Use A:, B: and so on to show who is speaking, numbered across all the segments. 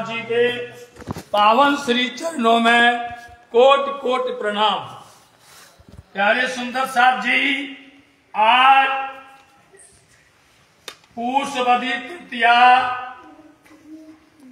A: जी के पावन श्री चरणों में कोट कोट प्रणाम। प्यारे सुंदर साथ जी, आज पूषवदी तृतीया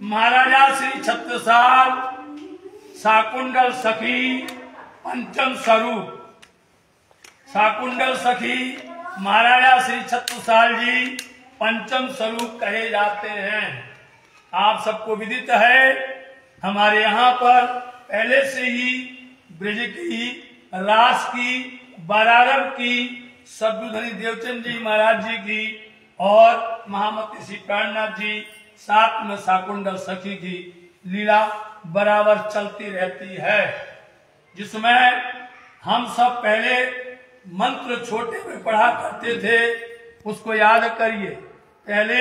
A: महाराजा श्री छत्रसाल शाकुंडल सखी पंचम स्वरूप शाकुंडल सखी महाराजा श्री छत्रसाल जी पंचम स्वरूप कहे जाते हैं। आप सबको विदित है, हमारे यहाँ पर पहले से ही ब्रज की, रास की, बरारब की, शब्दधनी देवचंद जी महाराज जी की और महामती श्री प्राणनाथ जी, साथ में शाकुंडल सखी की लीला बराबर चलती रहती है, जिसमें हम सब पहले मंत्र छोटे में पढ़ा करते थे। उसको याद करिए। पहले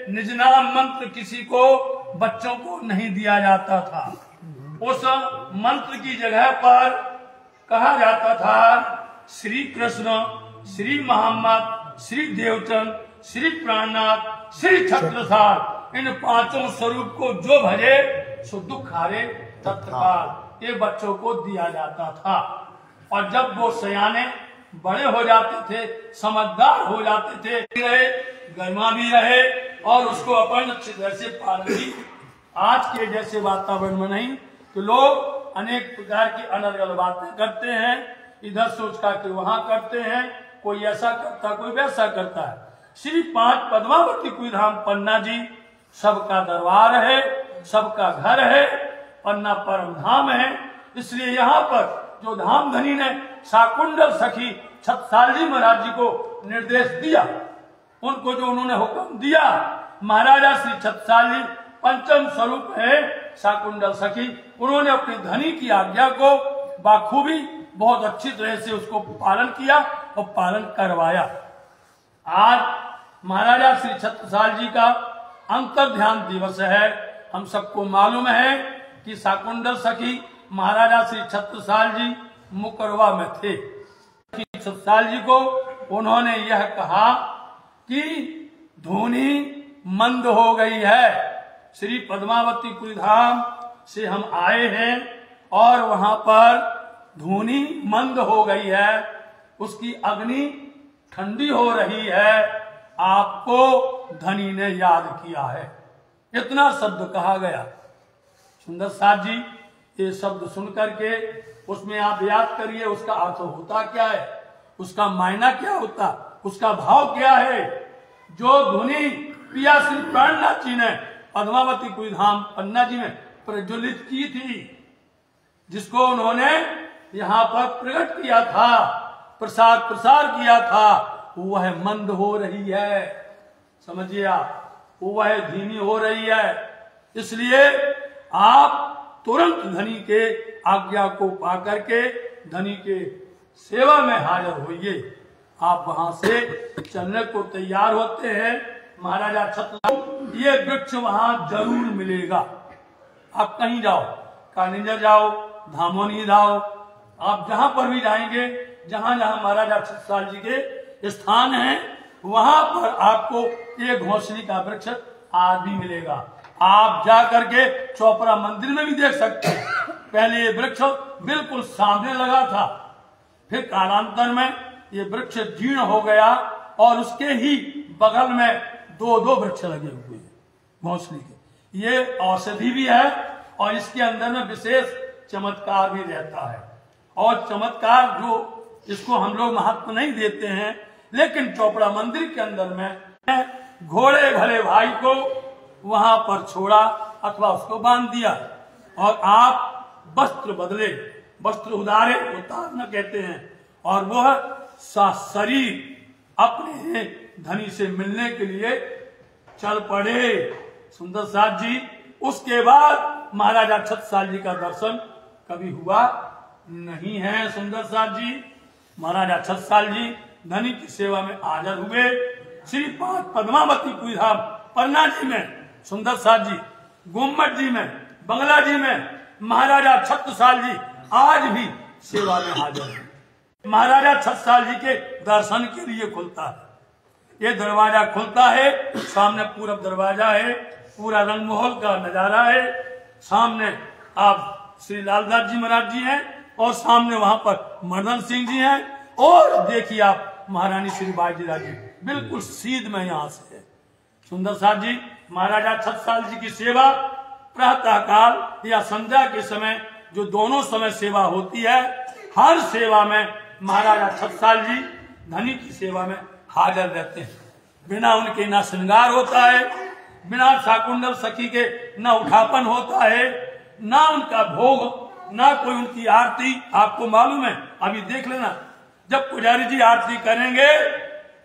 A: निज नाम मंत्र किसी को, बच्चों को नहीं दिया जाता था। उस मंत्र की जगह पर कहा जाता था श्री कृष्ण, श्री मोहम्मद, श्री देवचंद, श्री प्राणनाथ, श्री छत्रसाल। इन पांचों स्वरूप को जो भजे सो दुख हारे तत्काल, ये बच्चों को दिया जाता था। और जब वो सयाने बड़े हो जाते थे, समझदार हो जाते थे, रहे गर्मा भी रहे और उसको अपन अच्छी तरह से पालन भी। आज के जैसे वातावरण में नहीं तो लोग अनेक प्रकार की अलग अलग बातें करते हैं, इधर सोच के वहां करते हैं, कोई ऐसा करता कोई वैसा करता है। श्री 5 पद्मावती कुईधाम पन्ना जी सबका दरबार है, सबका घर है। पन्ना परम धाम है, इसलिए यहाँ पर जो धाम धनी ने शाकुंडल सखी छत्रसाल जी महाराज जी को निर्देश दिया, उनको जो उन्होंने हुक्म दिया, महाराजा श्री छत्रसाल जी पंचम स्वरूप है शाकुंडल सखी, उन्होंने अपनी धनी की आज्ञा को बाखूबी बहुत अच्छी तरह से उसको पालन किया और पालन करवाया। आज महाराजा श्री छत्रसाल जी का अंतर ध्यान दिवस है। हम सबको मालूम है कि शाकुंडल सखी महाराजा श्री छत्रसाल जी मुकरवा में थे। छत्रसाल जी को उन्होंने यह कहा कि धुनी मंद हो गई है, श्री पद्मावती कुईधाम से हम आए हैं और वहां पर धुनी मंद हो गई है, उसकी अग्नि ठंडी हो रही है, आपको धनी ने याद किया है। इतना शब्द कहा गया। सुंदर साथ जी, ये शब्द सुन करके उसमें आप याद करिए उसका अर्थ होता क्या है, उसका मायना क्या होता, उसका भाव क्या है। जो धुनी पिया श्री प्राणनाथ जी ने पद्मावती कुईधाम पन्ना जी में प्रज्वलित की थी, जिसको उन्होंने यहाँ पर प्रकट किया था, प्रसार किया था, वह मंद हो रही है। समझिए आप, वह धीमी हो रही है। इसलिए आप तुरंत धनी के आज्ञा को पा करके धनी के सेवा में हाजिर होइए। आप वहां से चलने को तैयार होते हैं। महाराजा छत्रसाल, ये वृक्ष वहां जरूर मिलेगा। आप कहीं जाओ, कानिंजर जाओ, धामोनी जाओ, आप जहां पर भी जाएंगे, जहां जहां महाराजा छत्रसाल जी के स्थान हैं, वहां पर आपको एक घोंसली का वृक्ष आज भी मिलेगा। आप जा करके चौपड़ा मंदिर में भी देख सकते हैं। पहले ये वृक्ष बिल्कुल सामने लगा था, फिर कालांतर में ये वृक्ष जीर्ण हो गया और उसके ही बगल में 2-2 वृक्ष लगे हुए हैं घोंसली के। ये औषधि भी है और इसके अंदर में विशेष चमत्कार भी रहता है। और चमत्कार जो इसको हम लोग महत्व नहीं देते हैं, लेकिन चौपड़ा मंदिर के अंदर में घोड़े भले भाई को वहां पर छोड़ा अथवा उसको बांध दिया और आप वस्त्र बदले, वस्त्र उतारना कहते हैं, और वह शरीर अपने धनी से मिलने के लिए चल पड़े। सुंदर साथ जी, उसके बाद महाराजा छत्रसाल जी का दर्शन कभी हुआ नहीं है। सुंदर साथ जी, महाराजा छत्रसाल जी धनी की सेवा में हाजिर हुए। श्री 5 पद्मावती कुईधाम पन्ना जी में, सुंदर साथ जी गुम्मट जी में, बंगला जी में महाराजा छत्रसाल जी आज भी सेवा में हाजिर है। महाराजा छत्रसाल जी के दर्शन के लिए खुलता है, ये दरवाजा खुलता है, सामने पूरब दरवाजा है, पूरा रंगमहल का नजारा है। सामने आप श्री लालदास जी महाराज जी हैं और सामने वहां पर मर्दन सिंह जी हैं और देखिए आप महारानी श्री बाईजीराव जी बिल्कुल सीध में यहाँ से है। सुंदर साथ जी महाराजा छत्रसाल जी की सेवा प्रातः काल या संध्या के समय जो दोनों समय सेवा होती है, हर सेवा में महाराजा छत्रसाल जी धनी की सेवा में हाजिर रहते हैं। बिना उनके ना श्रृंगार होता है, बिना शाकुंडल सखी के ना उठापन होता है, ना उनका भोग, ना कोई उनकी आरती। आपको मालूम है, अभी देख लेना, जब पुजारी जी आरती करेंगे,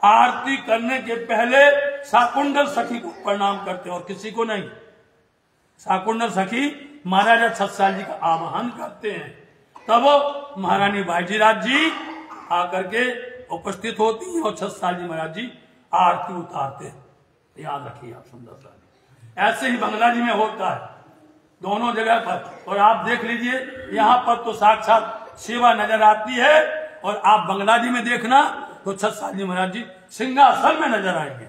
A: आरती करने के पहले शाकुंडल सखी को प्रणाम करते हैं और किसी को नहीं। शाकुंडल सखी महाराजा छत्रसाल जी का आवाहन करते हैं, तब वो महारानी बाईजीराव जी आकर के उपस्थित होती हैं और छत्रसाल जी महाराज जी आरती उतारते हैं। याद रखिए आप सुंदर साल जी। ऐसे ही बंगला जी में होता है दोनों जगह पर। और आप देख लीजिए यहाँ पर तो साक्षात सेवा नजर आती है और आप बंगला जी में देखना तो छत्रसाल जी महाराज जी सिंहासन में नजर आएंगे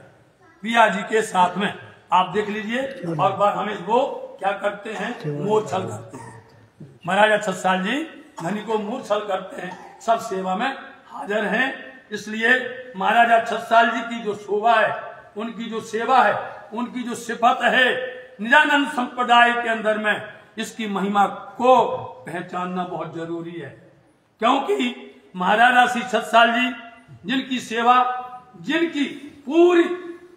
A: पिया जी के साथ में। आप देख लीजिए और बार हम इसको क्या करते हैं, मूर्छल करते हैं। महाराजा छत्रसाल जी धनी को मूर्छल करते हैं, सब सेवा में हाजिर हैं। इसलिए महाराजा छत्रसाल जी की जो शोभा है, उनकी जो सेवा है, उनकी जो सिफत है, निजानंद संप्रदाय के अंदर में इसकी महिमा को पहचानना बहुत जरूरी है। क्योंकि महाराजा श्री छत्रसाल जी जिनकी सेवा, जिनकी पूरी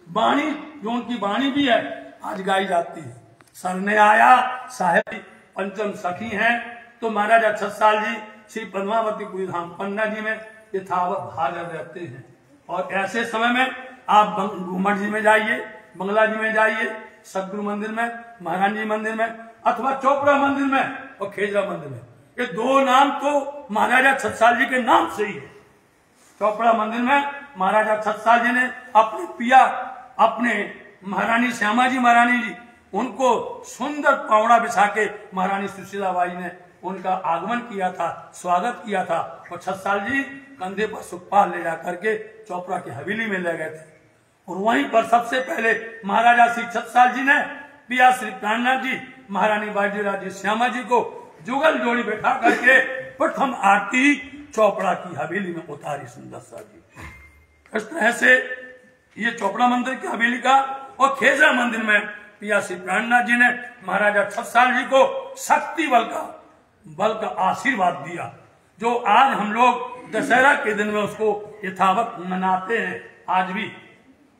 A: वाणी, जो उनकी वाणी भी है आज गाई जाती है। सरने आया साहेब पंचम सखी हैं, तो महाराजा छत्रसाल जी श्री पद्मावतीपुरी धाम पन्ना जी में यथावत हाजिर रहते हैं। और ऐसे समय में आप घूमट जी में जाइए, बंगला जी में जाइए, सदगुरु मंदिर में, महारानी जी मंदिर में, अथवा चोपड़ा मंदिर में और खेजरा मंदिर में, ये दो नाम तो महाराजा छत्रसाल जी के नाम से ही है। चोपड़ा मंदिर में महाराजा छत्रसाल जी ने अपने पिया, अपने महारानी श्यामा जी महारानी जी, उनको सुंदर पावड़ा बिछा के महारानी सुशीलाबाई ने उनका आगमन किया था, स्वागत किया था। और छत्रसाल जी कंधे पर सुखपाल ले जाकर के चोपड़ा की हवेली में ले गए थे। और वहीं पर सबसे पहले महाराजा श्री छत्रसाल जी ने पिया श्री प्राणनाथ जी, महारानी बाईजीराव जी, श्यामा जी को जुगल जोड़ी बैठा करके प्रथम आरती चोपड़ा की हवेली में उतारी। सुंदर सा जी इस तरह से ये चोपड़ा मंदिर की हवेली का। और खेजरा मंदिर में पिया श्री प्राणनाथ जी ने महाराजा छत्रसाल जी को शक्ति बल का आशीर्वाद दिया, जो आज हम लोग दशहरा के दिन में उसको यथावत मनाते हैं आज भी।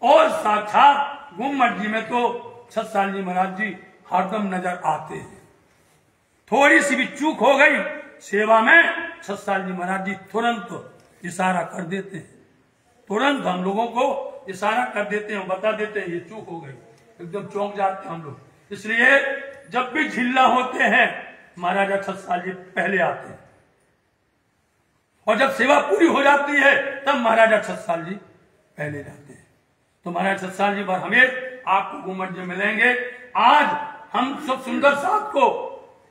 A: और साक्षात गुम्मट जी में तो छत्रसाल जी महाराज जी हरदम नजर आते हैं। थोड़ी सी भी चूक हो गई सेवा में, छत्रसाल जी महाराज जी तुरंत इशारा कर देते हैं, तुरंत हम लोगों को इशारा कर देते हैं, बता देते हैं ये चूक हो गई, एकदम चौंक जाते हैं हम लोग। इसलिए जब भी झिल्ला होते हैं महाराजा छत्रसाल जी पहले आते हैं, और जब सेवा पूरी हो जाती है तब महाराजा छत्रसाल जी पहले जाते हैं। तो महाराजा छत्रसाल जी बार हमें आपको गुम्मट में मिलेंगे। आज हम सब सुंदर साथ को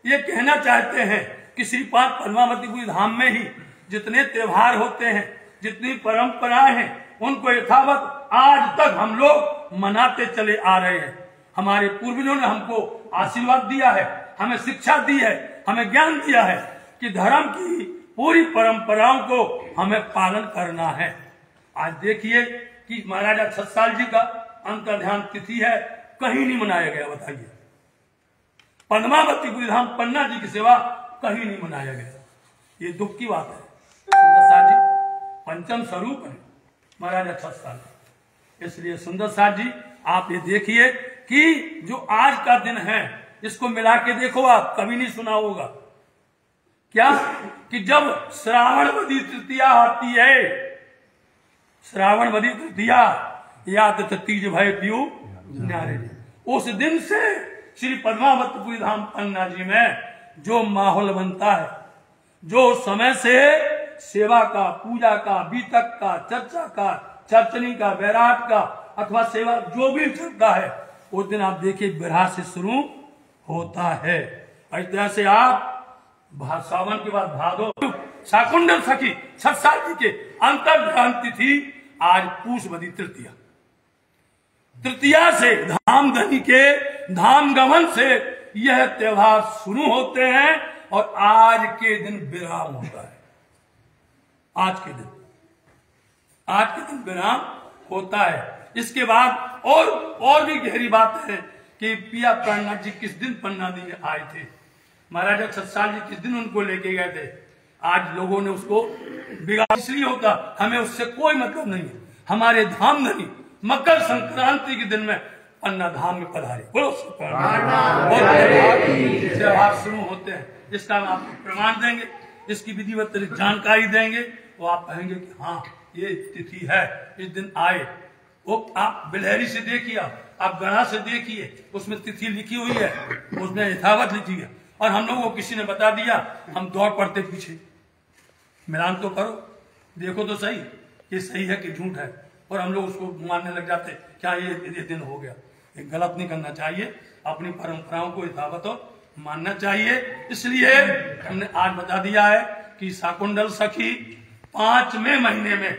A: ये कहना चाहते हैं कि श्रीपाद पद्मावतीपुरी धाम में ही जितने त्योहार होते हैं, जितनी परंपराएं हैं, उनको यथावत आज तक हम लोग मनाते चले आ रहे हैं। हमारे पूर्वजों ने हमको आशीर्वाद दिया है, हमें शिक्षा दी है, हमें ज्ञान दिया है कि धर्म की पूरी परंपराओं को हमें पालन करना है। आज देखिए कि महाराजा छत्रसाल जी का अंतर्ध्यान तिथि है, कहीं नहीं मनाया गया। बताइए, पद्मावतीपुरी धाम पन्ना जी की सेवा कहीं नहीं मनाया गया। ये दुख की बात है। सुंदर साथ जी पंचम स्वरूप है महाराजा छत्रसाल। इसलिए सुंदर साथ जी आप ये देखिए कि जो आज का दिन है इसको मिला के देखो, आप कभी नहीं सुना होगा क्या कि जब श्रावणवदी तृतीया आती है, श्रावणवदी तृतीया याद तीज भय पियो न्यारे, उस दिन से श्री पद्मावतीपुरी धाम पन्ना जी में जो माहौल बनता है, जो समय से सेवा का, पूजा का, बीतक का, चर्चा का, चर्चनी का, बैराट का अथवा सेवा जो भी चलता है, उस दिन आप देखिए बिरहा से शुरू होता है। इस तरह से आप सावन के बाद भादो, शाकुंडल सखी छत्रसाल जी के अंतर्ध्यान तिथि आज पूषवदी तृतीया। तृतीया से धामधनी के धाम गमन से यह त्योहार शुरू होते हैं और आज के दिन विराम होता है। आज के दिन विराम होता है। इसके बाद और भी गहरी बात है कि पिया प्राणनाथ जी किस दिन पन्ना देने आए थे, महाराजा छत्रसाल जी किस दिन उनको लेके गए थे। आज लोगों ने उसको बिगाड़ इसलिए होता, हमें उससे कोई मतलब नहीं है। हमारे धाम नहीं, मकर संक्रांति के दिन में पन्ना धाम में पधारे, बोलो त्योहार शुरू होते हैं। इसका हम आपको प्रमाण देंगे, इसकी विधिवत जानकारी देंगे, वो आप कहेंगे कि हाँ ये तिथि है, इस दिन आए। वो आप बिलहरी से देखिए, आप गणा से देखिए, उसमें तिथि लिखी हुई है, उसमें यथावत लिखी है। और हम लोगों को किसी ने बता दिया, हम दौड़ पड़ते पीछे, मिलान तो करो, देखो तो सही ये सही है कि झूठ है, और हम लोग उसको मानने लग जाते क्या ये दिन हो गया। ये गलत नहीं करना चाहिए, अपनी परंपराओं को यथावत मानना चाहिए। इसलिए हमने आज बता दिया है कि शाकुंडल सखी 5वें महीने में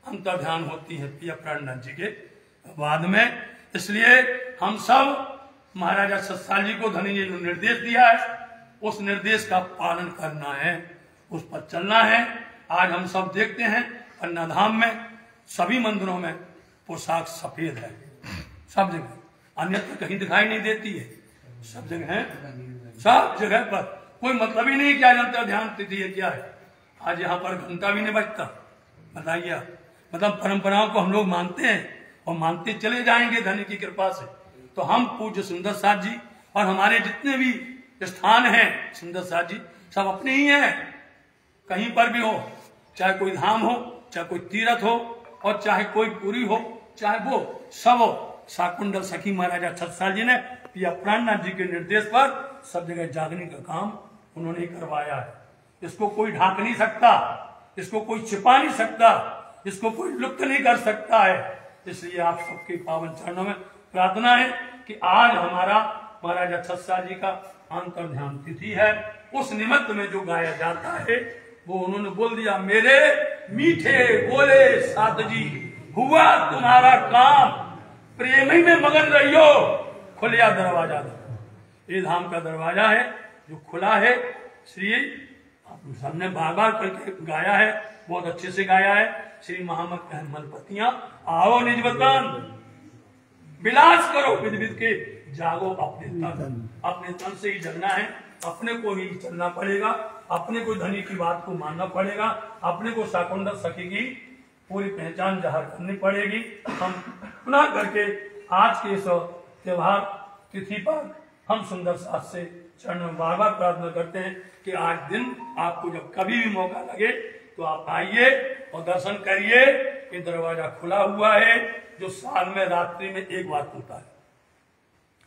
A: अंतर ध्यान होती है पिया प्राणनाथ जी के बाद में। इसलिए हम सब महाराजा छत्रसाल जी को धनी जी ने निर्देश दिया है, उस निर्देश का पालन करना है, उस पर चलना है। आज हम सब देखते हैं पन्ना धाम में सभी मंदिरों में पोशाक सफेद है, सब जगह, अन्यत्र कहीं दिखाई नहीं देती है, सब जगह पर कोई मतलब ही नहीं क्या जानता ध्यान तिथि है क्या है। आज यहाँ पर घंटा भी नहीं बजता, बताइए। मतलब परंपराओं को हम लोग मानते हैं और मानते चले जाएंगे धनी की कृपा से। तो हम पूज्य सुंदर साथ जी और हमारे जितने भी स्थान हैं सुंदर साथ जी सब अपने ही हैं, कहीं पर भी हो, चाहे कोई धाम हो, चाहे कोई तीर्थ हो, और चाहे कोई पुरी हो, चाहे वो सब हो। शाकुंडल सखी महाराजा छत्रसाल जी ने पिया प्राणनाथ जी के निर्देश पर सब जगह जागने का काम उन्होंने करवाया है। इसको कोई ढांक नहीं सकता, इसको कोई छिपा नहीं सकता, इसको कोई लुप्त नहीं कर सकता है। इसलिए आप सबके पावन चरणों में प्रार्थना है कि आज हमारा महाराजा छत्रसाल जी का अंतर ध्यान तिथि है। उस निमित्त में जो गाया जाता है वो उन्होंने बोल दिया, मेरे मीठे बोले साथ जी हुआ तुम्हारा काम, प्रेम ही में मगन रहियो खुलिया दरवाजा। ये धाम का दरवाजा है जो खुला है। श्री हमने बार बार करके गाया है, बहुत अच्छे से गाया है। श्री महामत मलपतियां आओ निज वतन, विलास करो विध विध के, जागो अपने तन से ही जगना है, अपने को ही चलना पड़ेगा, अपने को धनी की बात को मानना पड़ेगा, अपने को शाकुंडल सखी की पूरी पहचान जाहिर करनी पड़ेगी। हम पुनः करके आज के इस त्योहार तिथि पर हम सुंदर साथ से चरण में बार बार प्रार्थना करते हैं कि आज दिन आपको जब कभी भी मौका लगे तो आप आइए और दर्शन करिए। ये दरवाजा खुला हुआ है जो साल में रात्रि में एक बार खुलता है,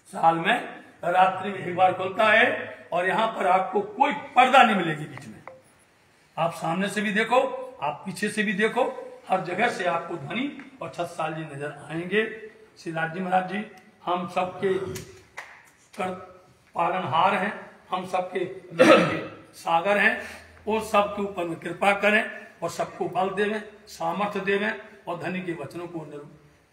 A: साल में रात्रि में एक बार खुलता है। और यहाँ पर आपको कोई पर्दा नहीं मिलेगी बीच में, आप सामने से भी देखो, आप पीछे से भी देखो, हर जगह से आपको धनी और छत्रसाल जी नजर आएंगे। श्री लाल जी महाराज जी हम सबके पालनहार हैं, हम सबके सागर हैं, और सबके ऊपर में कृपा करें और सबको बल देवें, सामर्थ्य देवें, और धनी के वचनों को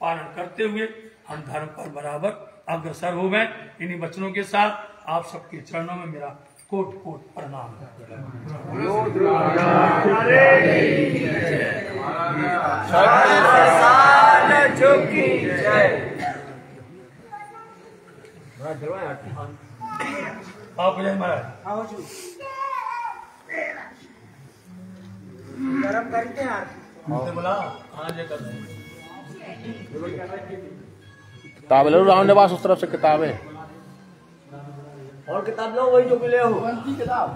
A: पालन करते हुए हम धर्म पर बराबर अग्रसर हो गए। इन्हीं वचनों के साथ आप सबके चरणों में मेरा कोट कोट प्रणाम है। आप जय महाराज
B: गरम करके
A: बोला हाँ जय कर
C: किताब लो रावण पास उस तरफ से किताबें
B: और किताब लो वही जो मिले हो किताब